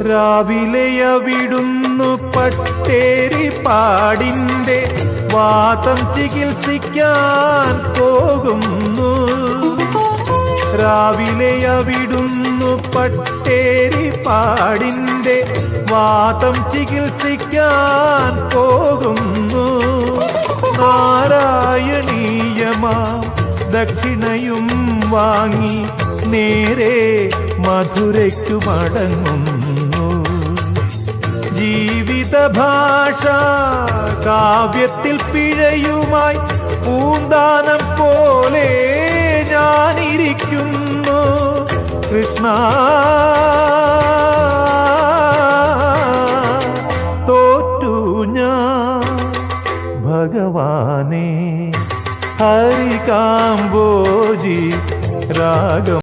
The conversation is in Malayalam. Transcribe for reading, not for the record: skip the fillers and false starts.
രാവിലെ അവിടുന്നു പട്ടേരിപ്പാടിന്റെ വാതം ചികിത്സിക്കാൻ പോകുന്നു. രാവിലെ അവിടുന്നു പട്ടേരിപ്പാടിന്റെ വാതം ചികിത്സിക്കാൻ പോകുന്നു. നാരായണീയമാ ദക്ഷിണയും വാങ്ങി നേരെ മധുരയ്ക്കു മടങ്ങുന്നു. ജീവിത ഭാഷ കാവ്യത്തിൽ പിഴയുമായി പൂന്താനം പോലെ ഞാനിരിക്കുന്നു. കൃഷ്ണ തോറ്റു ഞാൻ ഭഗവാനെ. ഹരികാംബോജി രാഗം